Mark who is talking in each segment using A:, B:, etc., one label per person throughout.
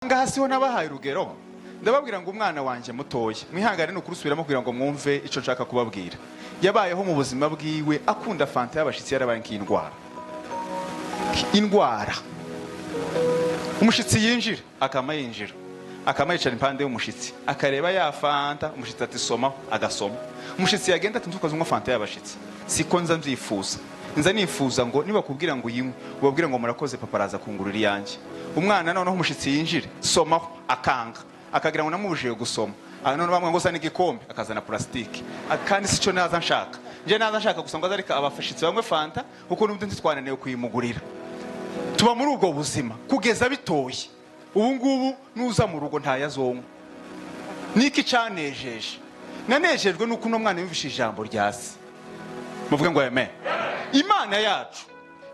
A: ngaha siho nabahaye urugero ndababwira ngo umwana wanje mutoya mwihangane no kurusubiramo kugira ngo mwumve ico nshaka kubabwira. Yabayeho mu buzima bwiwe akunda fanta y'abashitsi yarabaye nk'indwara. Indwara umushitsi yinjira akama yinjira akama yicara impande y'umushitsi akareba ya fanta umushitsi ati soma agasoma. Umushitsi yagenda ati ntukoze ngo fanta y'abashitsi siko nza mvyifuza nza nifuza ngo niba kubwira ngo yimwe ubabwira ngo murakoze papa araza kungurira yanjye. Umwana noneho umushitsi yinjire soma akanga akagira ngo namubujije gusoma none bamwe ngo zana igikombe akazana plastike kandi sico naza nshaka nje naza nshaka gusa ngo azarika abafashitsi bamwe fanta kuko n'ubwo ntitwananiye kuyimugurira. Tuba muri ubwo buzima kugeza bitoye ubu ngubu nuza mu rugo ntayazonwa. Niki canejeje nanejejwe nuko no mwana yumvisha ijambo ryasi muvuge ngo amen. Imana yacu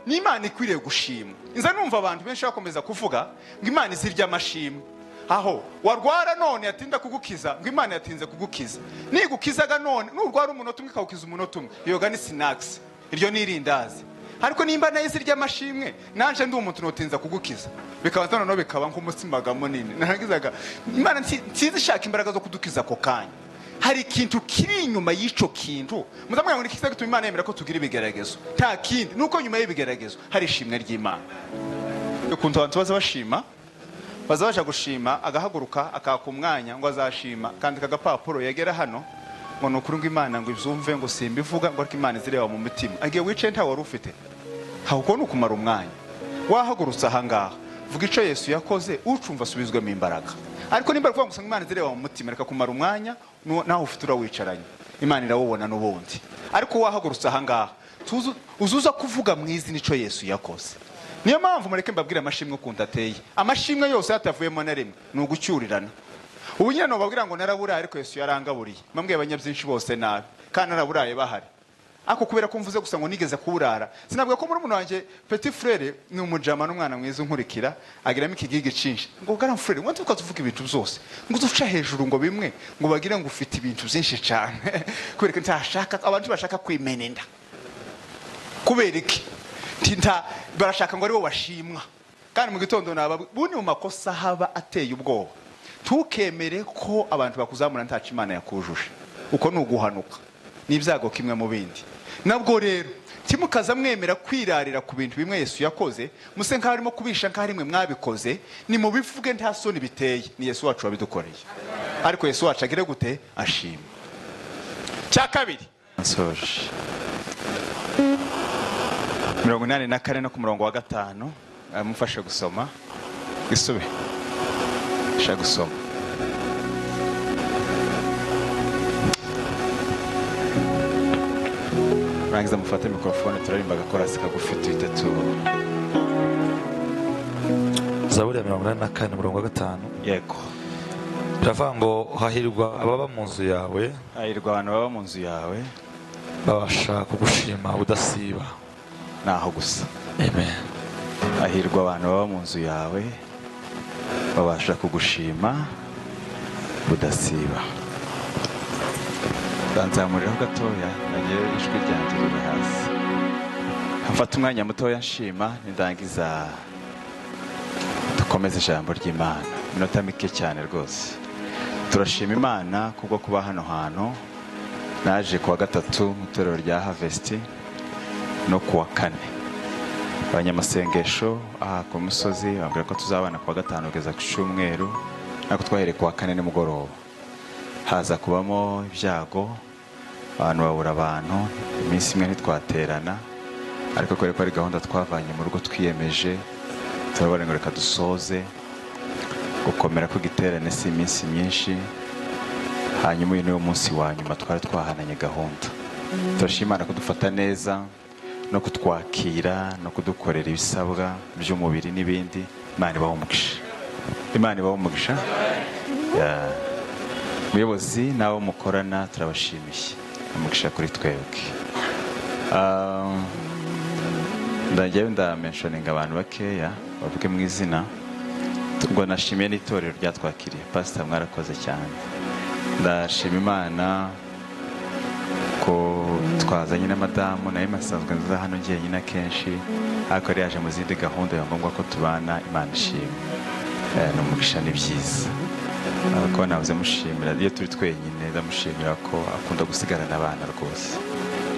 A: ni Imana ikwiriye gushimwa. Inza numva abantu benshi bakomeza kuvuga ngo Imana izirya amashimwe. Aho warwara none yatinda kugukiza ngo Imana yatinze kugukiza. Nigukizaga none nurwara umunota umwe kawukiza umunota umwe yoga ni snacks iryo nirindazi. Ariko nimba nayo izirya amashimwe nanje ndi umuntu notinza kugukiza bikaba none bikaba nk'umutsimaga munini. Narangizaga Imana ntizi shaka imbaraga zo kudukiza ko kanya. Hari ikintu kiri inyuma y'ico kintu muzamwanga ngo nikiza gituma Imana yemera ko tugira ibigeragezo nta kindi nuko nyuma y'ibigeragezo hari ishimwe ry'Imana. Ukuntu abantu bazabashima bazabaje gushima agahaguruka akaka umwanya ngo azashima kandi kagapapuro yagera hano ngo nukuri ngo Imana ngo ivyumve ngo simbivuga ngo ariko Imana izireba mu mutima agiye wice nta wari ufite hauko nukumara umwanya wahagurutse ahangaha vuga ico Yesu yakoze ucumva asubizwemo imbaraga. Ariko nimba kuvuga ngo Imana izireba mu mutima reka kumara umwanya naho ufite urawicaranye Imana irawubona n'ubundi. Ariko wahagurutse ahangaha uzuza kuvuga mwizi nico Yesu yakoze. Niyo mpamvu mureke mbabwira amashimwe ukuntu ateye. Amashimwe yose atavuyemo na rimwe ni ugucyurirana. Ubu nyine no babwira ngo naraburaye ariko Yesu yarangaburiye. Mwambwiye abanyabyinshi bose nabi kandi naraburaye bahari. Ako kubera ko mvuze gusa ngo nigeze kuburara. Sinabwiye ko muri umuntu wanje petit frère ni umujama n'umwana mwiza unkurikira agiramo ikigigi cinshi. Ngo grand frère wantu ukazuvuga ibintu byose. Ngo uzuca hejuru ngo bimwe ngo bagire ngo ufite ibintu byinshi cyane. Kubera ko ntashaka abantu bashaka kwimenenda. Kubera iki? Tinta barashaka ngo ari bo bashimwa. Kandi mu gitondo naba buni mu makosa haba ateye ubwoba. Tukemere ko abantu bakuzamura ntaca Imana yakujuje. Uko nuguhanuka. N'ibyago kimwe mu bindi. Nabwo rero timukaza mwemera kwirarira ku bintu bimwe Yesu yakoze muse nka harimo kubisha nka harimwe mwabikoze ni mu bivuge nta soni biteye ni Yesu wacu wabidukoreye. Ariko Yesu wacu agire gute ashima. Cya kabiri nsoje 84 no ku murongo wa 5 amufashe gusoma gisube sha gusoma rangiza mufate mikrofone turarimba gakorasi kagufite bitatu.
B: Zaburi ya 84 murongo wa 5
A: yego
B: biravuga ngo hahirwa ababa mu nzu yawe
A: hahirwa abantu baba mu nzu yawe
B: babasha kugushima udasiba.
A: Naho gusa
B: amen.
A: Hahirwa abantu baba mu nzu yawe babasha kugushima udasiba. Nzamuriraho gatoya nagiye ijwi ryanjye riri hasi mfata umwanya mutoya nshima nindangiza dukomeze ijambo ry'Imana minota mike cyane rwose. Turashima Imana kubwo kuba hano hantu. Naje kuwa 3 mu itorero rya Harvest no kuwa 4 abanyamasengesho aha ku musozi bambwira ko tuzabana kuwa 5 kugeza ku cyumweru ariko twahereye kuwa 4 nimugoroba. Haza kubamo ibyago abantu babura abantu iminsi imwe ntitwaterana ariko ko ari gahunda twavanye mu rugo twiyemeje turabona ngo reka dusoze gukomera ko giterane si iminsi myinshi hanyuma uyu niwo munsi wa nyuma twari twahananye gahunda. Turashimana kudufata neza no kutwakira no kudukorera ibisabwa by'umubiri n'ibindi. Imana ibaho umugisha. Imana ibaho umugisha. Muyobozi nabo mukorana turabashimiye umugisha kuri twebwe. Ndagiye ndamentioninga abantu bakeya bavuge mu izina. Ngo nashimiye n'itorero ryatwakiriye. Pastor mwarakoze cyane. Ndashima Imana ko twazanye na madamu naye masanzwe nza hano ngiye nyina kenshi ariko yaje mu zindi gahunda yangombwa ko tubana. Imana ishimwe. n'umugisha ni byiza ko navuze mushimira iyo turi twenyine ndamushimira ko akunda gusigarana abana rwose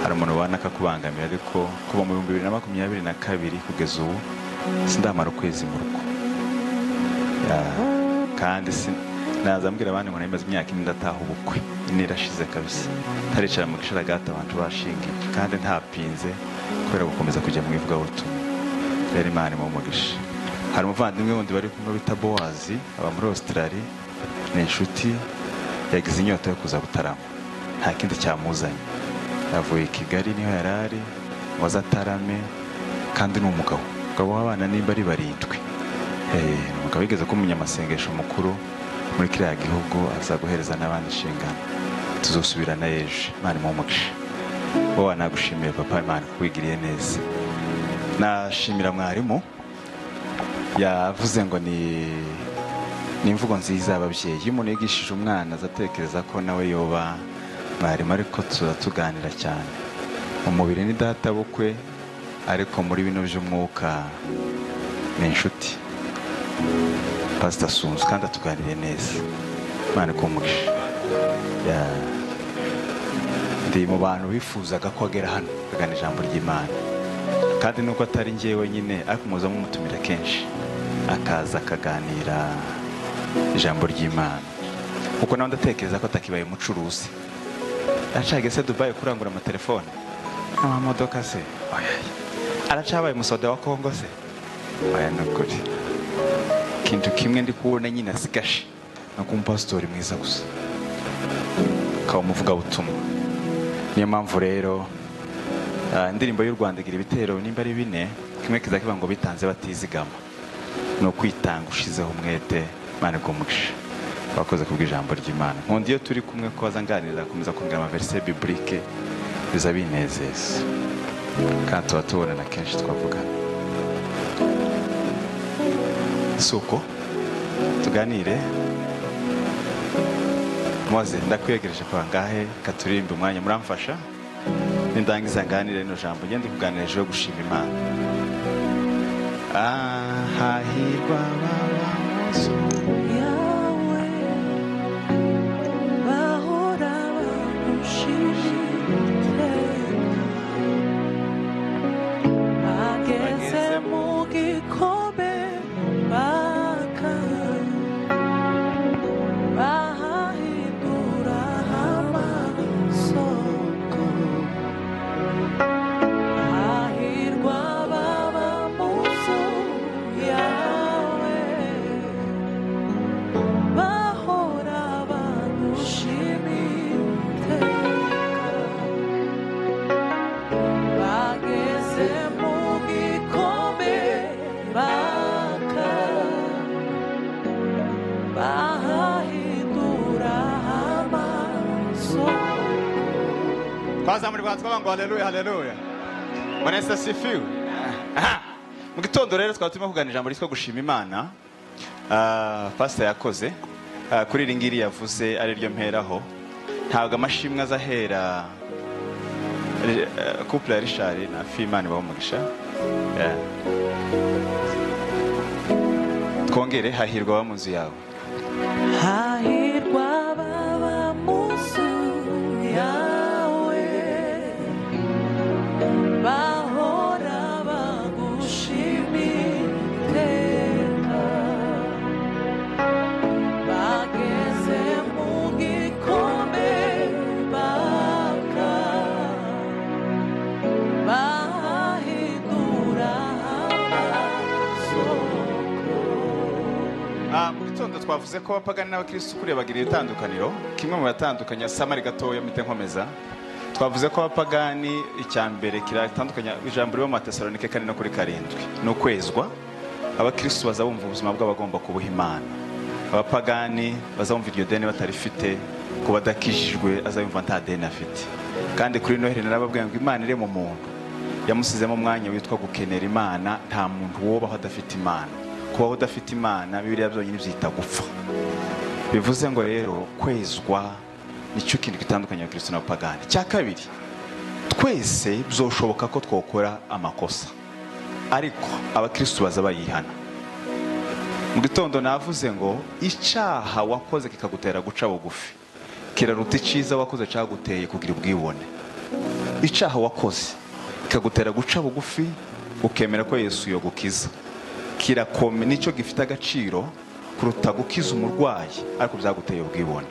A: hari umuntu ubana akakubangamira ariko kuva mu 2022 kugeza ubu sindamara ukwezi mu rugo kandi nazambwira abandi ngo namaze imyaka ine ndataha ubukwe nirashize kabisa taricara mu gisharagata abantu bashingiye kandi ntapinze kubera gukomeza kujya mu ivugabutumwa rero Imana mu mugisha hari umuvandimwe wundi bari kumwe bita Boazi aba muri Australia ni inshuti yagize inyota yo kuza Butarama nta kindi cyamuzanye yavuye i Kigali niho yarari waza Tarame kandi n'umugabo w'abana nimba ari barindwi umugabo yigeze ko umunyamasengesho mukuru muri kiriya gihugu aza guhereza n'abandi inshingano tuzosubirana ejo Imana mu mugisha wowe nagushimiye papa Imana kuwigiriye neza nashimira mwarimu yavuze ngo ni imvugo nziza y'ababyeyi iyo umuntu yigishije umwana azatekereza ko nawe yoba mwarimu ariko tuganira cyane umubiri ni data bukwe ariko muri bino by'umwuka ni inshuti Pastor Sunzu kandi atuganiriye neza Imana kumugisha ndi mu bantu bifuzaga ko agera hano kugana ijambo ry'Imana kandi nuko atari njyewe nyine ariko muza mumutumira kenshi akaza akaganira ijambo ry'Imana kuko nawe ndatekereza ko atakibaye umucuruzi acaga se Dubai kurangura amatelefone n'amamodoka se aracabaye umusoda wa Kongo se nukuri kintu kimwe ndi kubona nyine asigashe no kumpastori mwiza gusa kawo muvuga butumwa niyo mpamvu rero indirimbo y'u Rwanda igira ibitero nimba ari 4 kimwe kiza kiba ngo bitanze batizigama no kwitanga ushizeho umwete Imana kumugisha bakoze kubw'ijambo ry'Imana nkundi iyo turi kumwe ko bazanganiriza komeza kumbwira ama verset biblique biza binezeza kandi tubatubona na kenshi twavuga suko tuganire Moze ndakwegereje kwa ngahe katurimba umwanya muramfasha nindangiza nganire no jambo ngende kuganira ejo gushima Imana hahirwa baba muzu yawe bahora bagushimira ageze mu gikombe baka bahindura amasoko hahirwa baba muzu yawe bahora bagushimira bageze mu gikombe baka bahindura amasoko Kwanza muri batwa ngo haleluya haleluya Vanessa sifiwe mu gitondo rero twaba turimo kuganira ijambo ryitwa gushima Imana pastor yakoze kuri ringiri yavuze ari ryo mperaho ntabwo amashimwe azahera couple ya Richard na Imana bamugisha twongere hahirwa ba munzu yawe hahirwa baba munzu yawe bahora bagushimira bageze mu gikombe baka bahindura mu gitondo twavuze ko abapagani n'abakristo kuri bagiriye itandukaniro kimwe mu batandukanya samari gatoya mite nkomeza twavuze ko abapagani icyambere kiratandukanya ijambo ryo mu Matesalonike 4:7 no kwezwa abakristo bazabumva ubuzima bw'abagomba kubuha Imana abapagani bazumva iryo deni batarifite ko badakishijwe azayumva nta deni afite kandi kuri Noheli narababwiye ngo Imana ire mu muntu yamusizemo umwanya witwa gukenera Imana nta muntu wobaho adafite Imana kubaho udafite Imana Bibiliya byonyine byita gupfa bivuze ngo rero kwezwa nicyo kintu gitandukanye abakristo n'abapagani cya kabiri twese bizoshoboka ko twokora amakosa ariko abakristo baza bayihana mu gitondo navuze ngo icyaha wakoze kikagutera guca bugufi kiraruta iciza wakoze cyaguteye kugira ubwibone. Icyaha wakoze kikagutera guca bugufi ukemera ko Yesu yogukiza kirakome, nicyo gifite agaciro kuruta gukiza umurwayi ariko byaguteye ubwibone.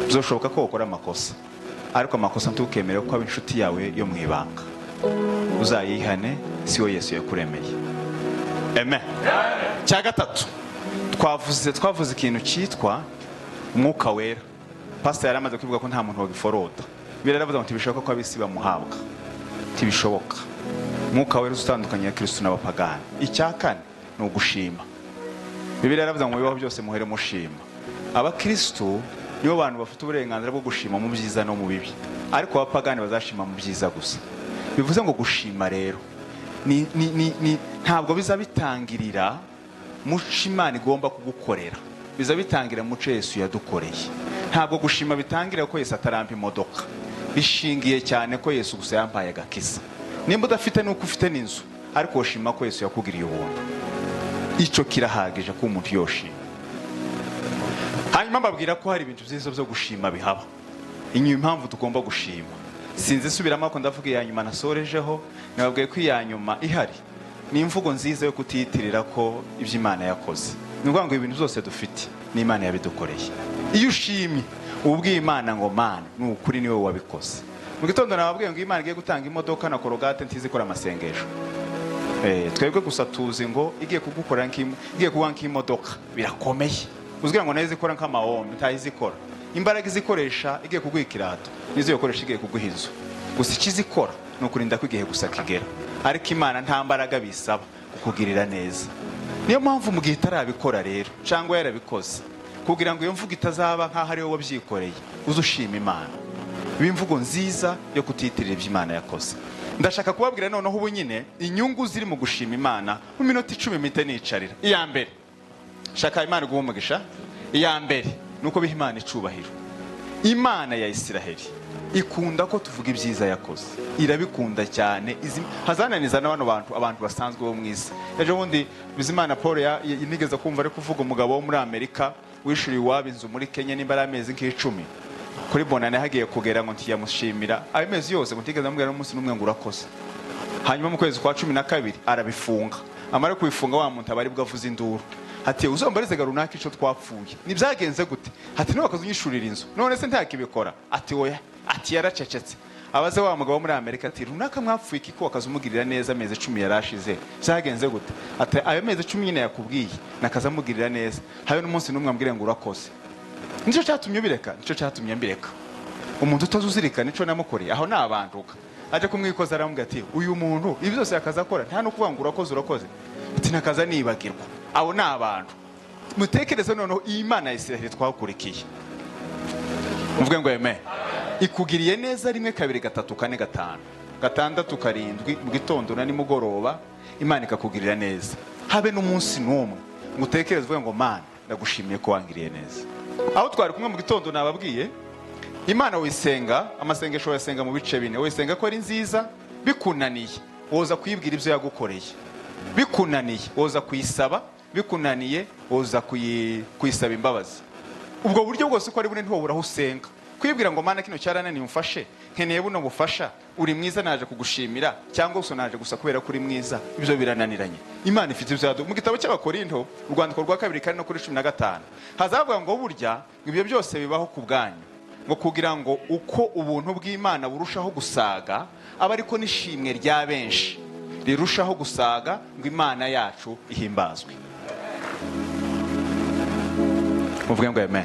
A: Bizoshoboka ko ukora amakosa ariko amakosa ntukemere ko aba inshuti yawe yo mu ibanga, uzayihane, siyo Yesu yakuremeye. Amen. Cya gatatu twavuze ikintu cyitwa umwuka wera. Pastor yaramaze kwivuga ko nta muntu wagiforota. Biraravuga ngo tibishoboka ko abisi bamuhabwa, tibishoboka. Umwuka wera utandukanye ya Kristo n'abapagani. Icya kane ni ugushima. Bibiliya yaravuze ngo bibaho byose muhere mushima. Abakristo nibo bantu bafite uburenganzira bwo gushima mu byiza no mu bibi, ariko abapagani bazashima mu byiza gusa. Bivuze ngo gushima rero ntabwo biza bitangirira muco Imana igomba kugukorera, biza bitangira muco Yesu yadukoreye. Ntabwo gushima bitangira ko Yesu atarampa imodoka, bishingiye cyane ko Yesu gusa yampaye agakiza. Nimba udafite nuko ufite n'inzu, ariko ushima ko Yesu yakugiriye ubuntu, icyo kirahagije ko umuntu yoshima. Hanyuma mbabwira ko hari ibintu byiza byo gushima bihaba. Impamvu tugomba gushima sinzi subiramo ko ndavuga iya nyuma nasorejeho, nababwiye ko iya nyuma ihari ni imvugo nziza yo kutiyitirira ko ibyo Imana yakoze. Ni ukuvuga ngo ibintu byose dufite ni Imana yabidukoreye. Iyo ushimye ubwiye Imana ngo Mana ni ukuri niwe wabikoze. Mu gitondo nababwiye ngo Imana igiye gutanga imodoka na korogate ntizikora amasengesho. Twebwe gusa tuzi ngo igiye kugukorera igiye kuguha nk'imodoka birakomeye. Uzgira ngo nayo zikora nk'amahombe, ntayizikora. Imbaraga izikoresha igiye kuguha ikirato, nizo yokoresha igiye kuguha inzu. Gusa ikizikora ni ukurinda ko igihe gusa kigera. Ariko Imana nta mbaraga bisaba kukugirira neza. Niyo mpamvu mu gihe itarabikora rero cyangwa yarabikoze, kugira ngo iyo mvugo itazaba nk'aho ari wowe wabyikoreye, uzushima Imana. Bimvugo nziza yo kutiyitirira ibyo Imana yakoze. Ndashaka kubabwira noneho ubu nyine inyungu ziri mu gushima Imana mu minota 10 mite nicarira. Iya mbere, shaka Imana guhumugisha. Iya mbere nuko biha Imana icubahiro. Imana ya Isiraheli ikunda ko tuvuga ibyiza yakoze, irabikunda cyane. Hazananiza n'abano abantu basanzwe bo mwisi. Ejo bundi Bizimana Paul yinigeza kumva ari kuvuga umugabo wo muri Amerika wishuriye iwabo inzu muri Kenya n'imbara amezi nk'icumi. Kuri bonane hagiye kugera ngo ntiyamushimira ayo mezi yose, ngo ntigeze amubwira n'umunsi n'umwe ngo urakoze. Hanyuma mu kwezi kwa 12 arabifunga. Amara kubifunga wa muntu abari bwavuze induru. Ati uzombarize garunaka ico twapfuye. Nibyagenze gute? Ati no bakazunyishurira inzu. None se ntakibikora? Ati oya. Ati yaracecetse. Abaze wa mugabo muri Amerika ati runaka mwapfuye iki ko wakazumugirira neza amezi 10 yarashize. Byagenze gute? Ati ayo mezi 10 nyine yakubwiye nakazamugirira neza. Hayo n'umunsi n'umwe ambwire ngo urakoze. Nico cyatumye bireka, nico cyatumye mbireka. Umuntu utazuzirikana nico namukoreye aho nabanduka. Aje kumwikoza aramubwira ati uyu muntu ibi byose yakazakora nta no kuvuga ngo urakoze. Ati nakaza nibagirwa. Abo ni abantu. Mutekereze noneho Imana ya Isiraheli twakurikiye. Muvuge ngo amen. Ikugiriye neza 1 2 3 4 5 6 7 mu gitondo na nimugoroba, Imana ikakugirira neza. Habe n'umunsi n'umwe mutekereze uvuge ngo Mana ndagushimiye ko wangiriye neza. Aho twari kumwe mu gitondo nababwiye Imana wisenga, amasengesho yasenga mu bice bine. Wisenga ko ari nziza, bikunaniye woza kuyibwira ibyo yagukoreye. Bikunaniye woza kuyisaba, bikunaniye woza kuyisaba imbabazi. Ubwo buryo bwose uko ari bune ntiwo buraho usenga. Kwibwira ngo Mana kino cyarananiye umfashe, nkeneye buno bufasha, uri mwiza naje kugushimira cyangwa uso naje gusa kubera kuri mwiza, ibyo birananiranye. Imana ifite ibyo mu gitabo cy'Abakorinto urwandiko rwa 2 kandi no kuri 15 hazavuga ngo burya ibyo byose bibaho ku bwanyu, ngo kugira ngo uko ubuntu bw'Imana burushaho gusaga aba ariko nishimwe rya benshi rirushaho gusaga, ngo Imana yacu ihimbazwe. Muvuge ngo amen.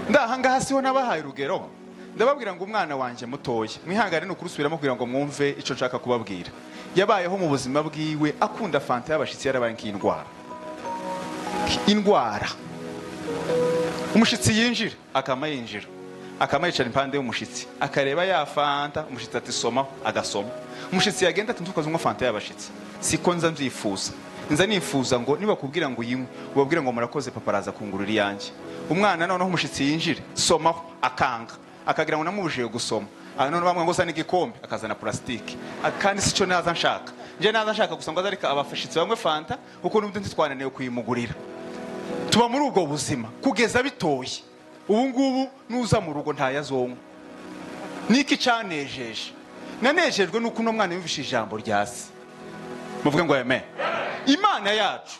A: Ndahanga hasiho nabahaye urugero. Ndababwira ngo umwana wanje mutoye, mwihangane no kurusubiramo kugira ngo mwumve ico nshaka kubabwira. Yabayeho mu buzima bwiwe akunda fanta y'abashitsi, yarabaye nk'indwara. Indwara. Umushitsi yinjira akama yicara impande y'umushitsi, akareba ya fanta, umushitsi ati somaho, agasoma. Umushitsi yagenda ati ntukaze ngo fanta y'abashitsi. Siko nza mvyifuza. Nza nifuza ngo niba kubwira ngo yimwe, ubabwira ngo murakoze papa araza kungurira yanjye. Umwana noneho umushitsi yinjira, somaho, akanga. Akagira ngo namubujije gusoma. None bamwe ngo sana igikombe, akazana plastique. Kandi sico naza nshaka. Je naza nshaka gusa ngo azarika abafashitsi bamwe fanta, kuko n'ubwo ntitwananiye kuyimugurira. tuba muri ubwo buzima kugeza bitoye. Ubu ngubu nuza mu rugo ntayazonka. Niki cyanejeje? Nanejejwe nuko uno mwana yumvise ijambo rya se. Muvuge ngo amen. Imana yacu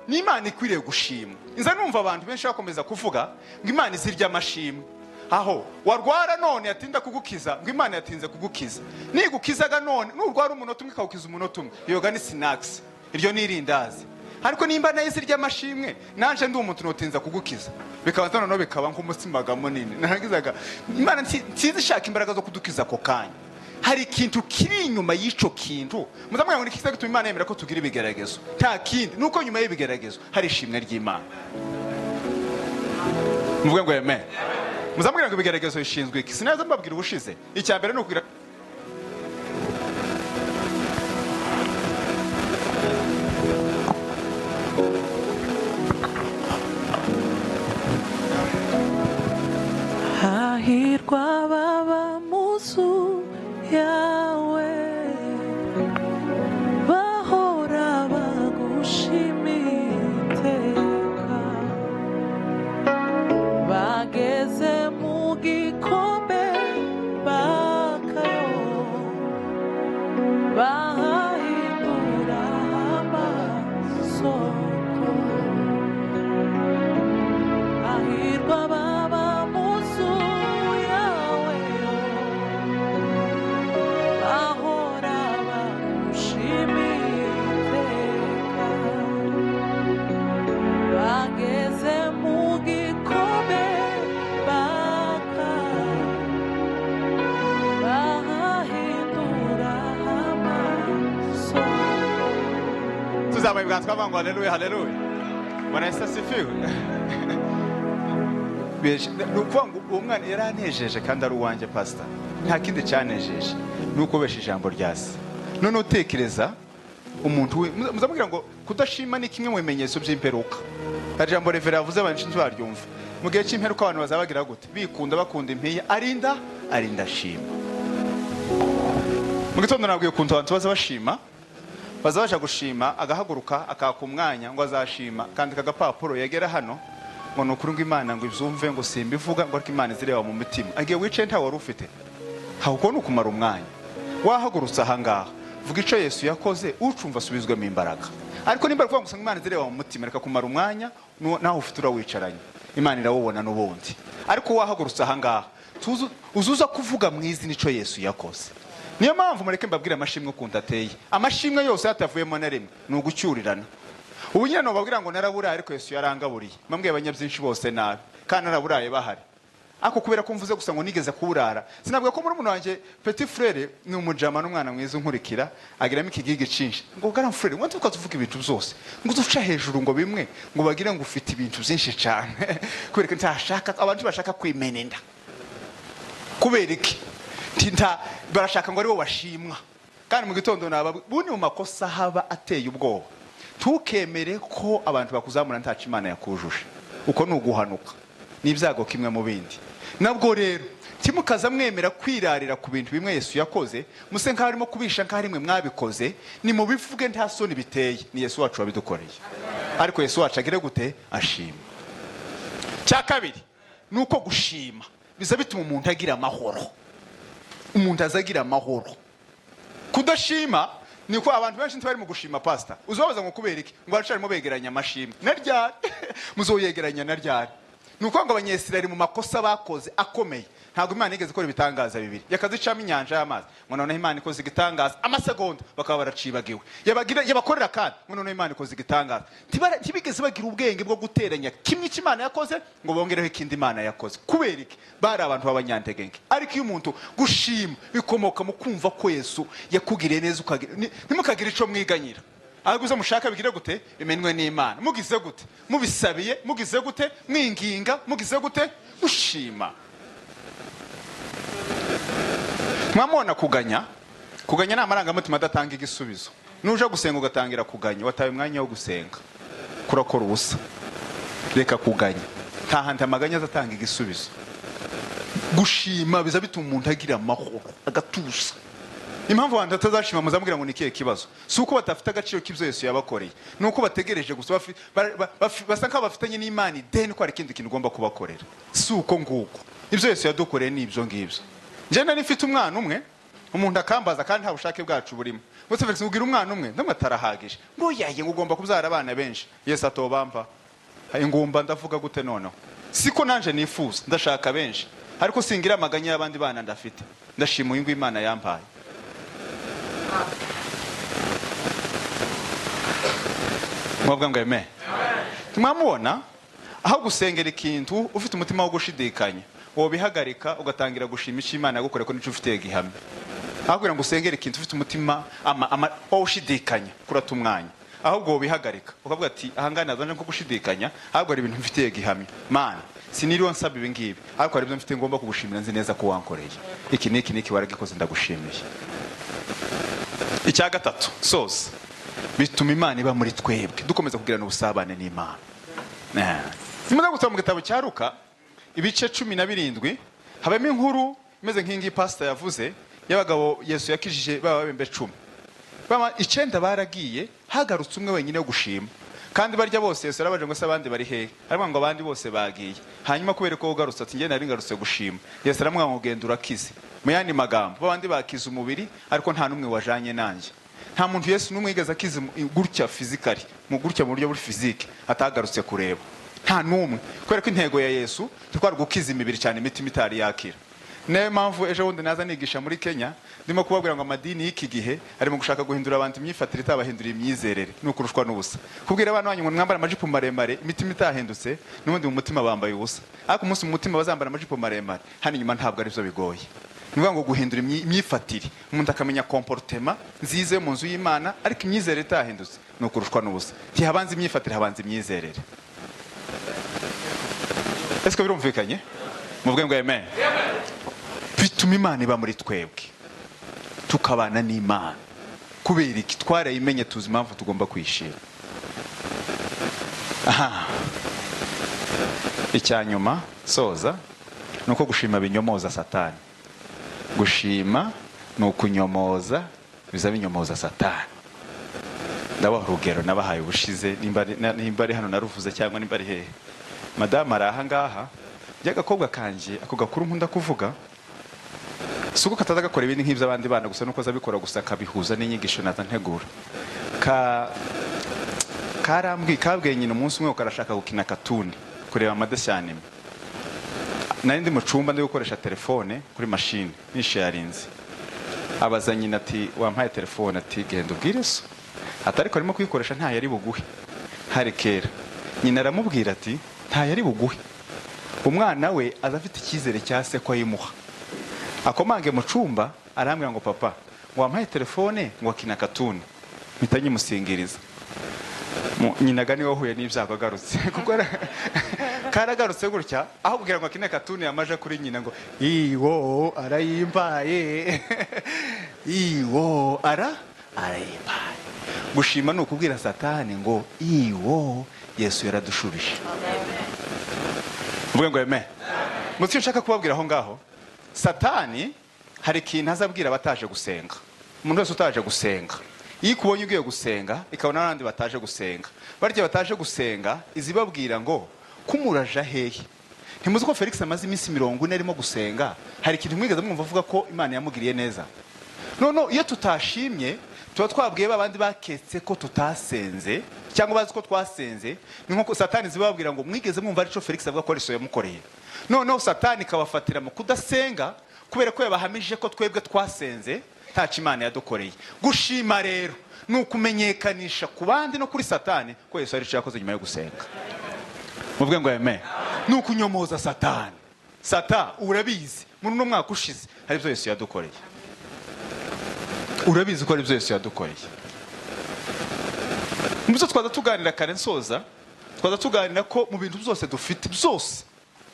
A: ni Imana ikwiriye gushimwa. Inza numva abantu benshi bakomeza kuvuga ngo Imana izirya amashimwe. Aho warwara none yatinda kugukiza ngo Imana yatinze kugukiza. Nigukizaga none nurwara umunota umwe kawukiza umunota umwe. Yoga ni snacks. Iryo nirindazi. Ariko nimba nayo izirya amashimwe nanje ndi umuntu notinza kugukiza. Bikaba no bikaba nk'umusimaga munini. Narangizaga Imana nzishaka imbaraga zo kudukiza ko kanya. Hari ikintu kiri inyuma y'ico kintu. Muzamwe ngo nikiza gituma Imana yemera ko tugira ibigeragezo. Nta kindi nuko nyuma y'ibigeragezo hari ishimwe ry'Imana. Muvuge ngo amen. Muzamwe ngo ibigeragezo bishinzwe iki? Sinaza mbabwira ubushize. Icya mbere no kugira
C: hahirwa baba muzu yawe bahora bagushimira bageze mu gikombe bakayo bahindura amasoko hahirwa baba muzu yawe bahora bagushimira bageze mu gikombe bahindura amasoko.
A: Tuzamwe bwanzwa bango haleluya haleluya. Bwana Yesu asifiwe. Nukuvuga ngo uwo mwana yaranejeje kandi ari uwanjye pastor. Nta kindi cyanejeje nuko besha ijambo rya se. None utekereza umuntu muzamubwira ngo kudashima ni kimwe mu bimenyetso by'imperuka. Hari ijambo Revera yavuze abantu nshinzwe baryumva. Mu gihe cy'imperuka abantu bazabagira gute? Bikunda bakunda impiya arinda shima. Mu gitondo nabwiye kuntu abantu bazabashima. Bazabasha gushima agahaguruka akaka umwanya ngo azashima kandi kagapapuro yagera hano ngo nukuri ngo Imana ngo ivyumve ngo simbivuga ngo ariko Imana izireba mu mutima. Agiye wice nta wari ufite. Hawuko nukumara umwanya. Wahagurutse ahangaha. Vuga ico Yesu yakoze ucumva asubizwemo imbaraga. Ariko nimba kuvuga ngo Imana izireba mu mutima reka kumara umwanya naho ufite urawicaranye. Imana irawubona n'ubundi. Ariko wahagurutse ahangaha uzuza kuvuga mwizi nico Yesu yakoze. Niyo mpamvu mureke mbabwira amashimwe ukuntu ateye. Amashimwe yose atavuyemo na rimwe ni ugucyurirana. Ubu nyine babwira ngo naraburaye ariko Yesu yarangaburiye. Mambwiye abanyabyinshi bose nabi kandi naraburaye bahari. Ako kubera ko mvuze gusa ngo nigeze kuburara. Sinabwiye ko muri umuntu wanje petit frère ni umujama n'umwana mwiza unkurikira agiramo ikigigi cinshi. Ngo grand frère wantu ukazuvuga ibintu byose. Ngo uzuca hejuru ngo bimwe ngo bagire ngo ufite ibintu byinshi cyane. Kubera ko ntashaka abantu bashaka kwimenenda. Kubera iki? Tinta barashaka ngo ari bo bashimwa. Kandi mu gitondo naba buni mu makosa haba ateye ubwoba. Tukemere ko abantu bakuzamura ntaca Imana yakujuje. Uko nuguhanuka. N'ibyago kimwe mu bindi. Nabwo rero timukaza mwemera kwirarira ku bintu bimwe Yesu yakoze, muse nka harimo kubisha nka harimwe mwabikoze, ni mu bivuge nta soni biteye. Ni Yesu wacu wabidukoreye. Ariko Yesu wacu agire gute? Ashima. Cya kabiri nuko gushima biza bituma umuntu agira amahoro. Umuntu azagira amahoro. Kudashima niko abantu benshi ntibari mu gushima pastor. Uzobaza ngo kubera iki? Ngo aracari mu begeranya amashimwe. Naryari muzoyegeranya naryari. Nuko ngo abanyesirari mu makosa bakoze akomeye. Ntago Imana igeze ikora ibitangaza bibiri. Yakazicamo inyanja y'amazi. Ngo none Imana ikoze igitangaza amasegonda bakaba baracibagiwe. Yabakorera kandi ngo none Imana ikoze igitangaza. Tibigeze bagira ubwenge bwo guteranya kimwe cy'Imana yakoze ngo bongereho ikindi Imana yakoze. Kubera iki? Bari abantu b'abanyantegenge. Ariko iyo umuntu gushima bikomoka mu kumva ko Yesu yakugiriye neza ukagira ntimukagira ico mwiganyira. Aguze mushaka bigire gute? Imenwe n'Imana. Mugize gute? Mubisabiye, mugize gute? Mwinginga, mugize gute? Ushima. Mwamona kuganya. Kuganya na amarangamutima adatanga igisubizo. Nuje gusenga ugatangira kuganya, wataye umwanya wo gusenga. Kurakora ubusa. Reka kuganya. Nta handi amaganya azatanga igisubizo. Gushima biza bituma umuntu agira amahoro, agatuza. impamvu abantu batazashima muzamubwira ngo ni ikihe kibazo si uko batafite agaciro k'ibyo Yesu yabakoreye ni uko bategereje gusa basa nk'aho bafitanye n'Imana ideni ko hari ikindi kintu ugomba kubakorera si uko nguko ibyo Yesu yadukoreye ni ibyo ngibyo njye nari mfite umwana umwe umuntu akambaza kandi nta bushake bwacu burimo bose Felix ubwira umwana umwe ndamwe atarahagije ngo yaye ngo ugomba kubyara abana benshi Yesu atobamva ingumba ndavuga gute noneho siko nanje nifuza ndashaka benshi ariko singira amaganya y'abandi bana ndafite ndashima uyu Imana yampaye mwabwa ngo amen tumwamubona aho gusengera ikintu ufite umutima wo gushidikanya wo bihagarika ugatangira gushimisha Imana yagukore ko nico ufite gihamye ahubwo ngo usengere ikintu ufite umutima wo ushidikanya kurata umwanya ahubwo bihagarika ukavuga ati ahangana nazo nko gushidikanya ahubwo ari ibintu mfite gihamye Mana siniriwe nsaba ibi ngibi ariko ari ibyo mfite ngomba kugushimira nzi neza ko wankoreye iki niki waragikoze ndagushimiye icya gatatu soza bituma Imana iba muri twebwe dukomeza kugirana ubusabane n'Imana Nimuze gusoma mu gitabo cya Luka ibice 17 habamo inkuru imeze nk'ingi pastor yavuze y'abagabo Yesu yakijije babembe 10 bama 9 baragiye hagarutse umwe wenyine wo gushima kandi barya bose Yesu arabaje ngo se abandi bari hehe arimo ngo abandi bose bagiye hanyuma kubera ko ugarutse ati nge nari ngarutse gushima Yesu aramwa ngo genda urakize mu yandi magambo babandi bakiza umubiri ariko nta numwe wajanye nanjye nta muntu Yesu numwe yigeze akiza gutya physically mu gutya mu buryo buri physique atagarutse kureba nta numwe kubera ko intego ya Yesu twari gukiza imibiri cyane imitima itari yakira nayo mpamvu ejo bundi naza nigisha muri Kenya ndimo kubabwira ngo amadini y'iki gihe arimo gushaka guhindura abantu imyifatire itabahinduriye imyizerere nukurushwa n'ubusa kubwira abantu banyu ngo mwambara amajipo maremare imitima itahindutse n'ubundi mu mutima bambaye ubusa ariko umunsi mu mutima bazambara amajipo maremare hano inyuma ntabwo ari byo bigoye nivuga ngo guhindura imyifatire umuntu akamenya comportement nzize mu nzu y'Imana ariko imyizerere itahindutse nukurushwa n'ubusa ntihabanze imyifatire habanze imyizerere Esko birumvikanye muvuge ngo amen bituma Imana iba muri twebwe tukabana n'Imana kubera iki twarayimenye tuzi impamvu tugomba kwishira icyanyuma soza nuko gushima binyomoza Satani gushima nukunyomoza biza binyomoza Satani ndabaha urugero nabahaye ubushize nimba ari hano naruvuze cyangwa nimba ari hehe madama araha ngaha by'agakobwa kanje ako gakuru nkunda kuvuga suko kataza gakora ibindi nk'ibyo abandi bana gusa nuko azabikora gusa kabihuza n'inyigisho natantegura kabwiye nyina umunsi umwe ukarashaka gukina katuni kureba amadeshyane nari ndi mu cumba ndi gukoresha telefone kuri machine nisharinze abaza nyina ati wampaye telefone ati genda ubwire so atariko arimo kuyikoresha nta yari buguhe hari kera nyina aramubwira ati nta yari buguhe umwana we azafite ikizere cyase ko ayimuha akomange mu cumba arambwira ngo papa ngo wampaye telefone ngo akina katuni mpita nyimusingiriza nyina gani wahuye n'ibyago agarutse kuko karagarutse gutya aho kugira ngo akine katuni yamaje kuri nyina ngo iwo arayimbaye iwo arayimbaye gushima no kubwira Satani ngo iwo Yesu yaradushubije mvuge ngo amen mutyo nshaka kubabwira aho ngaho Satani hari ikintu azabwira abataje gusenga umuntu wese utaje gusenga iyo kubonye ugiye gusenga ikabona n'abandi bataje gusenga barya bataje gusenga izibabwira ngo kumuraja hehe ntimuzi ko Felix amaze iminsi 40 arimo gusenga hari ikintu mwigeze mwumva avuga ko Imana yamugiriye neza no iyo tutashimye tuba twabwiye babandi baketse ko tutasenze cyangwa bazi ko twasenze ni nko Satani zibabwira ngo mwigeze mwumva arico Felix avuga ko ariso yamukoreye no Satani kabafatira mu kudasenga kubera ko yabahamije ko twebwe twasenze ntacu Imana yadukoreye gushima rero nukumenyekanisha ku bandi no kuri Satani ko Yesu arico yakoze nyuma yo gusenga muvuge ngo amen nukunyomoza Satani urabizi muri no mwaka ushize hari byo Yesu yadukoreye urabizi ko ari byo Yesu yadukoreye muzo twaza tuganira kare nsoza twaza tuganira ko mu bintu byose dufite byose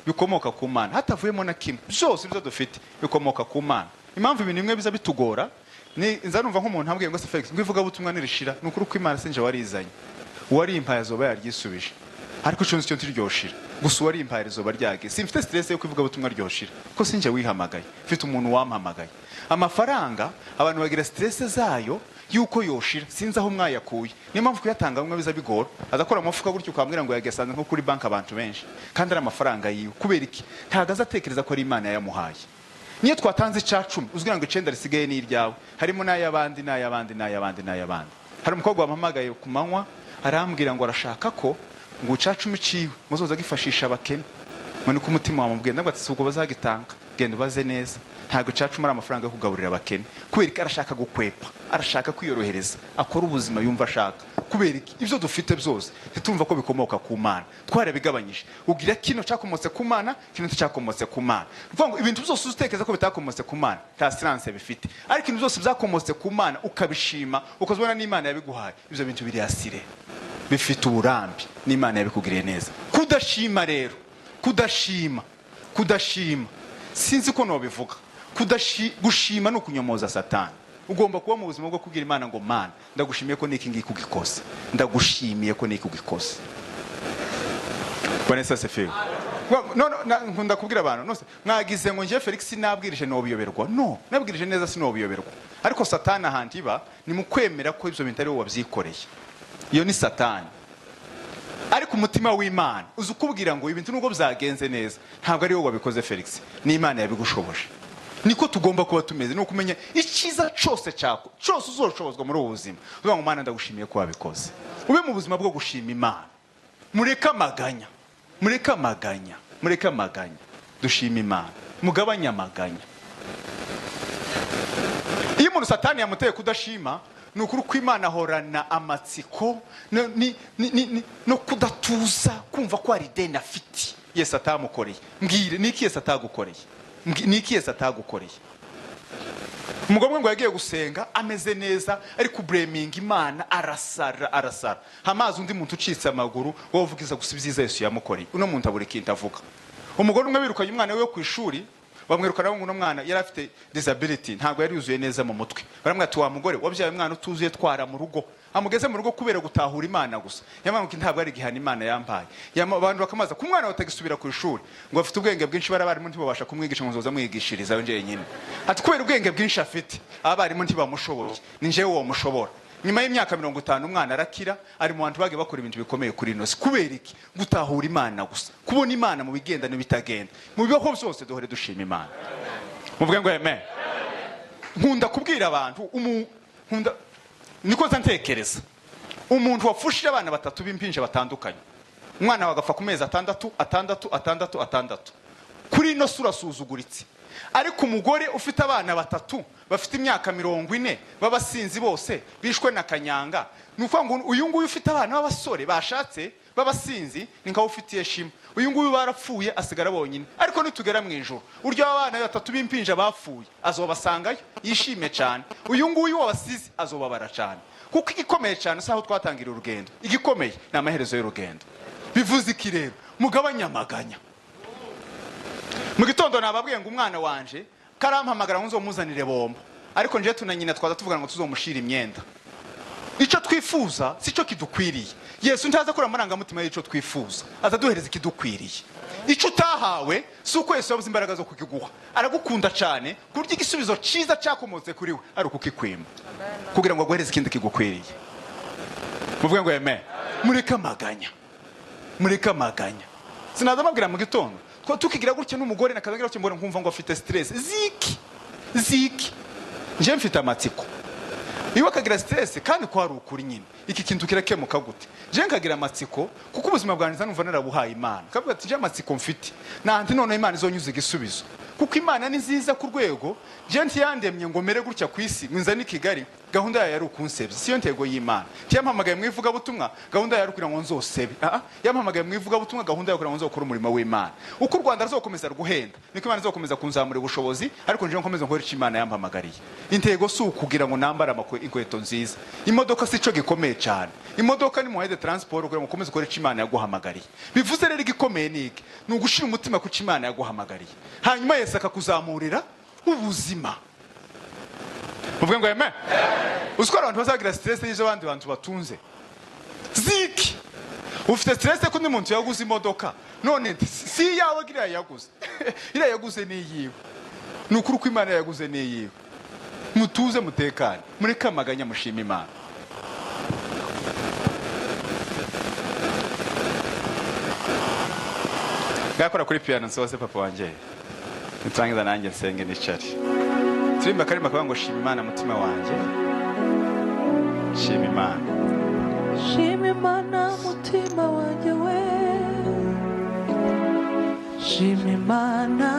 A: bikomoka ku Mana hatavuyemo na kimwe byose byo dufite bikomoka ku Mana impamvu ibintu bimwe biza bitugora ni nzarumva nk'umuntu ambwiye ngo se Felix ngwivuga butumwa nirishira nukuri ko Imana sinje warizanye wari impaye azoba yaryisubije ariko cyo nicyo ntiryoshira gusa wari imparizo baryage simfite stress yo kuvuga ubutumwa ryoshira ko sinje wihamagaye mfite umuntu wampamagaye amafaranga abantu bagira stress zayo yuko yoshira sinzi aho mwayakuye niyo mpamvu kuyatanga bimwe biza bigora azakora amafuka gutyo ukambwira ngo yagasanga nko kuri bank abantu benshi kandi ari amafaranga yiwe kubera iki ntagaza atekereza ko ari Imana yamuhaye niyo twatanze 10 uzgira ngo 9 risigaye ni iryawe harimo n'ayabandi hari umukobwa wampamagaye ku manywa arambwira ngo arashaka ko ngo 10 ciwe muzoza gifashisha abakene mone ku mutima wamubwiye ndabwo ati ubwo bazagitanga genda baze neza ntago 10 ari amafaranga yo kugaburira abakene kubera ko arashaka gukwepa arashaka kwiyorohereza akora ubuzima yumva ashaka kubera iki ivyo dufite byose ntitumva ko bikomoka ku Mana twarabigabanyije ugira kino cyakomotse ku Mana kino cyakomotse ku Mana uvuga ngo ibintu byose uzitekeza ko bitakomotse ku Mana ta silence bifite ariko ibintu byose byakomotse ku Mana ukabishima ukazobona n'Imana yabiguhaye ivyo bintu biri asire bifite uburambi n'Imana yabikugiriye neza kudashima rero kudashima sinzi ko no bivuga gushima no kunyomoza Satani ugomba kuba mu buzima bwo kubwira Imana ngo Mana ndagushimiye ko niki ngi kugikosa ndagushimiye ko niki kugikosa Vanessa Sefiwe nkunda kubwira abantu nose mwagize ngo nje Felix nabwirije no biyoberwa no nabwirije neza si no biyoberwa ariko Satani ahandi ba ni mu kwemera ko ibyo bintu ari wowe wabyikoreye iyo ni Satani ariko umutima w'Imana uzi ukubwira ngo ibintu nubwo byagenze neza ntabwo ari wowe wabikoze Felix ni Imana yabigushoboje niko tugomba kuba tumeze no kumenya ikiza cyose cyako cyose uzoshobozwa muri ubu buzima uvuga ngo Mana ndagushimiye ko wabikoze ube mu buzima bwo gushima Imana mureka amaganya dushima Imana mugabanya amaganya iyo umuntu Satani yamuteye kudashima nukuri ko Imana horana amatsiko no kudatuza kumva ko ari deni afite Yesu atamukoreye mbwire niki Yesu atagukoreye umugomwe ngo yagiye gusenga ameze neza ari ku blaming Imana arasara hamazi undi muntu ucitse amaguru wovugiza gusubiza Yesu yamukoreye uno muntu aburi kintu avuga umugore umwe birukanye umwana we ku ishuri bamwirukana ngo uno mwana yari afite disability ntago yari yuzuye neza mu mutwe baramwati wa mugore wabyaye umwana utuzuye twara mu rugo amugeze mu rugo kubera gutahura Imana gusa yamanga ko ntabwo ari gihana Imana yampaye abantu bakamaza ku mwana batagisubira ku ishuri ngo afite ubwenge bwinshi barabarimu ntibabasha kumwigisha ngo nzoza mwigishiriza yonje nyine ati kubera ubwenge bwinshi afite abarimu ntibamushoboye ni nje wo mushobora nyuma y'imyaka 50 umwana arakira ari mu bantu bage bakora ibintu bikomeye kuri ino si kubera iki gutahura Imana gusa kubona Imana mu bigenda n'ibitagenda mu bibaho byose duhore dushima Imana muvuge ngo amen nkunda kubwira abantu niko ntekereza umuntu wafushije abana batatu b'impinje batandukanye umwana wagafa ku mezi 6 kuri ino sura suzuguritse ariko umugore ufite abana batatu bafite imyaka 40 babasinzi bose bishwe na kanyanga nuko ngo uyu nguyu ufite abana b'abasore bashatse babasinzi ninka ufitiye shima uyu nguyu barapfuye asigara bonyine ariko nitugera mu ijuru uryo abana batatu b'impinja bapfuye azobasangayo yishime cyane uyu nguyu wabasize azobabara cyane kuko igikomeye cyane saho twatangira urugendo igikomeye na amaherezo y'urugendo bivuze iki rero mugabanya amaganya mu gitondo nababwiye ngo umwana wanje karampamagara ngo nzomuzanire bombo ariko nje tunanyina twaza tuvuga ngo tuzomushira imyenda icyo twifuza sico kidukwiriye Yesu ntaza kora amaranga mutima y'icyo twifuza azaduhereza ikidukwiriye icyo utahawe suko Yesu yabuze imbaraga zo kukiguha aragukunda cyane kurya igisubizo cyiza cyakomotse kuri we ari ukukikwima kugira ngo aguhereze ikindi kigukwiriye muvuge ngo amen mureka amaganya sinaza mabwira mu gitondo tukigira gutya n'umugore nakazagira gutya mbona nkumva ngo afite stress ziki nje mfite amatsiko iyo akagira stress kandi ko hari ukuri nyine iki kintu kirakemuka gute je nkagira amatsiko kuko ubuzima bwanjye numva narabuhaye Imana kavuga ati je amatsiko mfite nanti none Imana izonyuza igisubizo kuko Imana ni nziza ku rwego je ntiyandemye ngo mere gutya ku isi nza ni Kigali gahunda yayo ari ukunsebya siyo ntego y'Imana yampamagaye mwivuga butumwa gahunda yayo kugira ngo nzosebe yampamagaye mwivuga butumwa gahunda yayo kugira ngo nzokora umurimo w'Imana uko u Rwanda ruzokomeza ruguhenda niko Imana izokomeza kunzamura ubushobozi ariko nje nkomeza nkora Imana yampamagariye intego si ukugira ngo nambara inkweto nziza imodoka sico gikomeye cyane imodoka ni muhede transport kugira ngo ukomeze ukore Imana yaguhamagariye bivuze rero igikomeye niki ni ugushira umutima ku Imana yaguhamagariye hanyuma Yesu akakuzamurira ubuzima muvuge ngo amen uziko abantu bazagira stress y'ibyo abandi bantu batunze ziki ufite stress ko undi muntu yaguze imodoka none si yawe gira yaguze ira yaguze ni yiwe nukuri ko Imana yaguze ni yiwe mutuze mutekane muri kamaganya mushima Imana gakora kuri piano nsose papa wanje nitrangiza nanjye nsenge nicari turimba karima kabango shima Imana mutima wanje shima Imana
C: shima Imana mutima wanje we shima Imana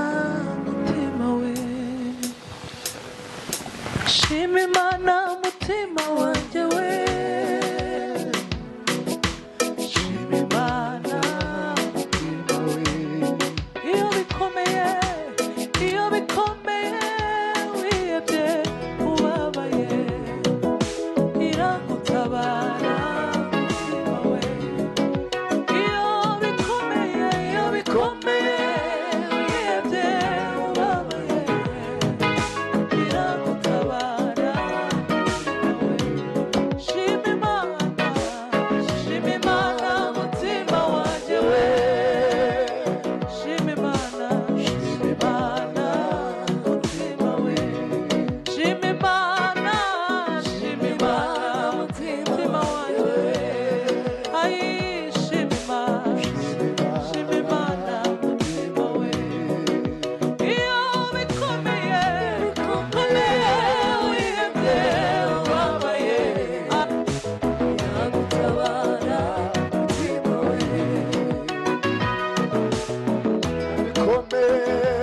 C: mutima we shima Imana mutima wanje we shima Imana mutima we iyo bikomeye wiyebye ubabaye iragutabara mutima we iyo bikomeye wiyebye ubabaye iragutabara mutima we shima Imana mutima wanje we shima Imana mutima we shima Imana mutima wanje we ai shima Imana mutima we iyo bikomeye wiyebye ubabaye iragutabara mutima we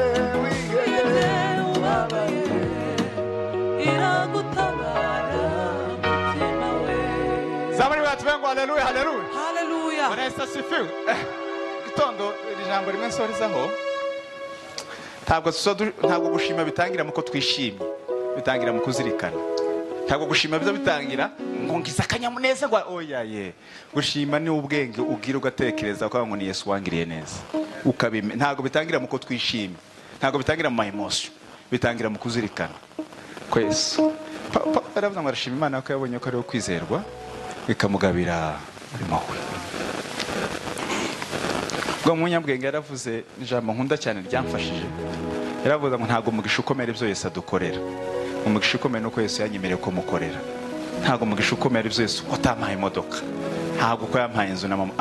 C: wiyebye ubabaye iragutabara mutima we
A: zamani batubengo haleluya haleluya
C: haleluya
A: Bwana Yesu asifiwe gitondo ijambo rimwe nsorizaho ntabwo gushima bitangira muko twishimye bitangira mu kuzirikana ntabwo gushima bitangira ngo ngize akanyamuneza ngo oyaye gushima ni ubwenge ugira ugatekereza ko ngo ni Yesu wangiriye neza ukabime ntabwo bitangira muko twishimye ntabwo bitangira mu emotion bitangira mu kuzirikana kwese aravuga ngo arashima Imana ko yabonye ko ari kwizerwa bikamugabira impuhwe ngo munyabwenge yaravuze ijambo nkunda cyane ryamfashije yaravuze ngo ntabwo mugisha ukomera ibyo Yesu adukorera umugisha ukomeye nuko Yesu yanyemereye ko mukorera ntabwo mugisha ukomera ibyo Yesu utampaye imodoka ntabwo ko yampaye inzu na mama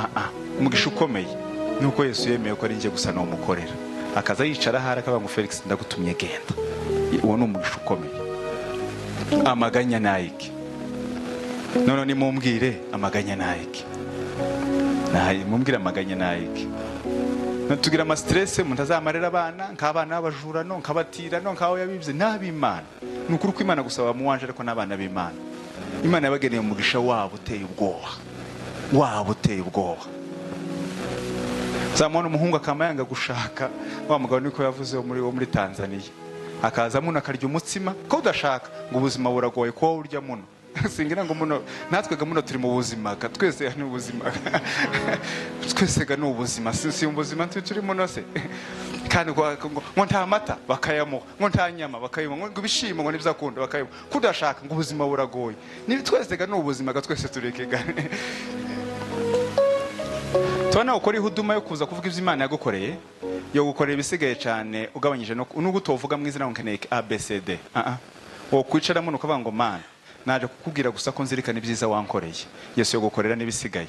A: umugisha ukomeye nuko Yesu yemeye ko ari ngiye gusa no mukorera akaza yicara hari akavuga ngo Felix ndagutumye genda uwo ni umugisha ukomeye amaganya nayiki none ni mumbwire amaganya nayiki mumbwire amaganya nayiki natugira ama stress umuntu azamarira abana nk'abana b'abajurano nkabatirano nkaho yabibye nabimana nukuri ko Imana gusaba muwanje ariko nabana b'Imana Imana yabageneye umugisha wabo uteye ubwoba zamwana umuhungu akamayanga gushaka wa mugabo niko yavuze wo muri Tanzania akaza muno akarya umutsima ko udashaka ngo ubuzima buragoye ko urya muno singira ngo muno natwe ga muno turi mu buzima twese ni ubuzima twese ga ni ubuzima si ubuzima turi muno se kandi ngo nta mata bakayamuha ngo nta nyama bakayimuha ngo bishimo ngo nibizakunda bakayimuha kudashaka ngo ubuzima buragoye ni twese ga ni ubuzima ga twese turekega tubona ukora ihuduma yo kuza kuvuga ibyo Imana yagukoreye yo gukorera ibisigaye cyane ugabanyije no gutovuga mu izina nkeneye ABCD wo kwicara muno ukavuga ngo Mana naje kukubwira gusa ko nzirikana ibyiza wankoreye Yesu yo gukorera n'ibisigaye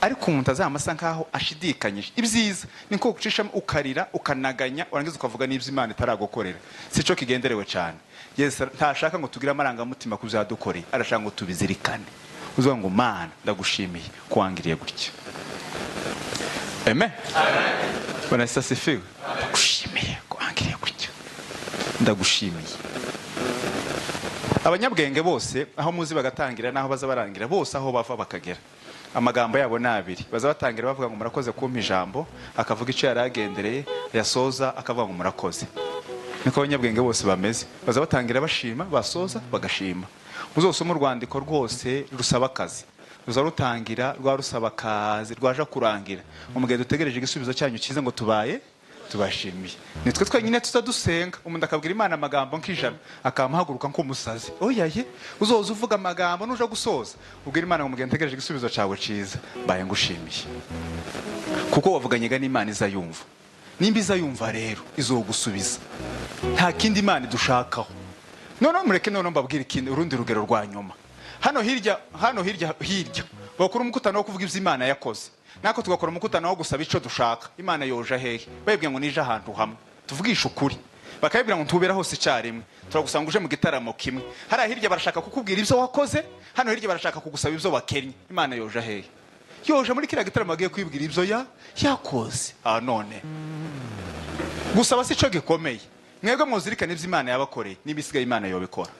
A: ariko umuntu azamasa nkaho ashidikanyije ibyiza niko gucisha ukarira ukanaganya urangiza ukavuga n'ibyo Imana itaragukorera sico kigenderewe cyane Yesu ntashaka ngo tugire amarangamutima kuzadukoreye arashaka ngo tubizirikane uzuvuga ngo Mana ndagushimiye kuwangiriye gutya amen Bwana Yesu asifiwe ndagushimiye kuwangiriye gutya ndagushimiye abanyabwenge bose aho muzi bagatangira naho baza barangira bose aho bava bakagera amagambo yabo nabiri baza batangira bavuga ngo murakoze kumpa ijambo akavuga icyo yaragendereye yasoza akavuga ngo murakoze niko abanyabwenge bose bameze baza batangira bashima basoza bagashima uzosoma urwandiko rwose rusaba akazi ruza rutangira rwa rusaba akazi rwaje kurangira umugende utegereje igisubizo cyanyu cyiza ngo tubaye tubashimiye. Nitwe twenyine tuzadusenga umuntu akabwira Imana amagambo nk'ijana akamuhaguruka nk'umusazi. Oyaye uzoza uvuga amagambo nuja gusoza ubwira Imana ngo mugende tegereje igisubizo cyawe ciza baye ngushimiye. Kuko wavuganye ga n'Imana izayumva. Nimba izayumva rero izogusubiza. Nta kindi Imana dushakaho. None mureke none mbabwira ikindi urundi rugero rwa nyuma. Hano hirya bakora umukutano wo kuvuga ivyo Imana yakoze. Nako tugakora umukutano wo gusaba ico dushaka. Imana yoja hehe? Bayibwiye ngo nije ahantu hamwe. Tuvugisha ukuri. Bakayibwira ngo ntubera hose icyarimwe. Turagusanga uje mu gitaramo kimwe. Hari hirya barashaka kukubwira ivyo wakoze, hano hirya barashaka kugusaba ivyo wakennye. Imana yoja hehe? Yoja muri kira gitaramo agiye kwibwira ivyo yakoze. None. Gusaba si cyo gikomeye. Mwebwe muzirikana ivyo Imana yabakoreye n'ibisigaye Imana yobikora.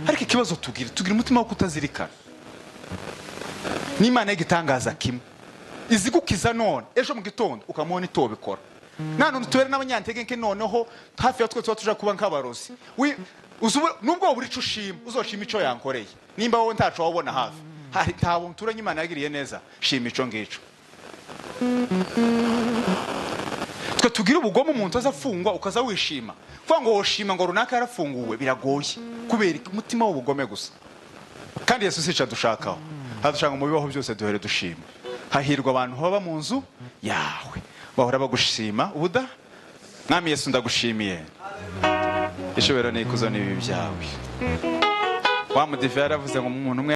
A: Ariko ikibazo tugira umutima wo kutazirikana. N'Imana igitangaza kimwe. Izigukiza none ejo mu gitondo ukamubona itobikora. None tubere n'abanyantege nke noneho hafi ya twe tuja kuba nk'abarozi. Nubwo buri cushima uzoshima ico yankoreye. Nimba wowe ntaco wabona hafi. Hari ntabo mturanye Imana yagiriye neza. Shima ico ngico. Twe tugira ubugome umuntu azafungwa ukaza wishima. Kuva ngo woshima ngo runaka yarafunguwe biragoye. Kubera umutima w'ubugome gusa. Kandi Yesu sica dushakaho. Hadushanga mu bibaho byose duhere dushima. Hahirwa abantu baba mu nzu yawe bahora bagushima ubuda. Mwami Yesu ndagushimiye. Ishobora n'ikuzo n'ibi byawe. Wa mudive yaravuze ngo umuntu umwe